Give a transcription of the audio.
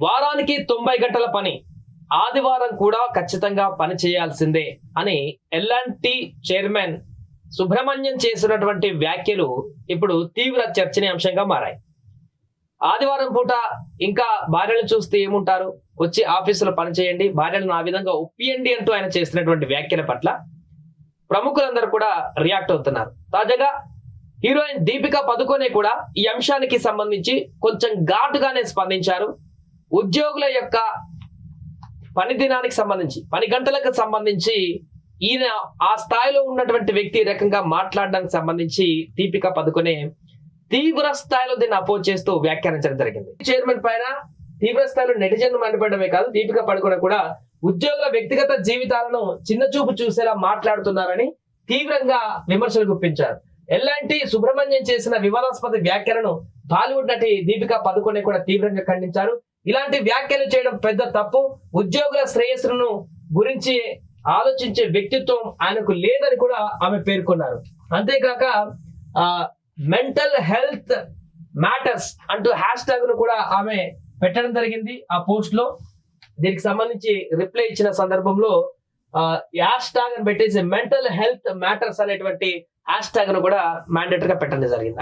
వారానికి 90 గంటల పని, ఆదివారం కూడా ఖచ్చితంగా పని చేయాల్సిందే అని ఎల్ఎన్టీ చైర్మన్ సుబ్రహ్మణ్యం చేసినటువంటి వ్యాఖ్యలు ఇప్పుడు తీవ్ర చర్చనీయాంశంగా మారాయి. ఆదివారం పూట ఇంకా భార్యను చూస్తే ఏముంటారు, వచ్చి ఆఫీసులో పని చేయండి, భార్యలను ఆ విధంగా ఒప్పియండి అంటూ ఆయన చేసినటువంటి వ్యాఖ్యల పట్ల ప్రముఖులందరూ కూడా రియాక్ట్ అవుతున్నారు. తాజాగా హీరోయిన్ దీపికా పదుకొనే కూడా ఈ అంశానికి సంబంధించి కొంచెం ఘాటుగానే స్పందించారు. ఉద్యోగుల యొక్క పని దినానికి సంబంధించి, పని గంటలకు సంబంధించి ఈయన ఆ స్థాయిలో ఉన్నటువంటి వ్యక్తి రకంగా మాట్లాడడానికి సంబంధించి దీపికా పదుకొనే తీవ్ర స్థాయిలో దీన్ని అపోజ్ చేస్తూ వ్యాఖ్యానించడం జరిగింది. చైర్మన్ పైన తీవ్ర స్థాయిలో నెటిజన్లు మండిపడమే కాదు, దీపికా పదుకొనే కూడా ఉద్యోగుల వ్యక్తిగత జీవితాలను చిన్న చూపు చూసేలా మాట్లాడుతున్నారని తీవ్రంగా విమర్శలు గుప్పించారు. ఎల్ఎన్టీ సుబ్రహ్మణ్యం చేసిన వివాదాస్పద వ్యాఖ్యలను బాలీవుడ్ నటి దీపికా పదుకొనే కూడా తీవ్రంగా ఖండించారు. ఇలాంటి వ్యాఖ్యలు చేయడం పెద్ద తప్పు, ఉద్యోగుల శ్రేయస్సును గురించి ఆలోచించే వ్యక్తిత్వం ఆయనకు లేదని కూడా ఆమె పేర్కొన్నారు. అంతేకాక మెంటల్ హెల్త్ మ్యాటర్స్ అంటూ హ్యాష్ ట్యాగ్ ను కూడా ఆమె పెట్టడం జరిగింది. ఆ పోస్ట్ లో దీనికి సంబంధించి రిప్లై ఇచ్చిన సందర్భంలో హ్యాష్ ట్యాగ్ అని పెట్టేసి మెంటల్ హెల్త్ మ్యాటర్స్ అనేటువంటి హ్యాష్ ట్యాగ్ ను కూడా మ్యాండేటరీగా పెట్టడం జరిగింది.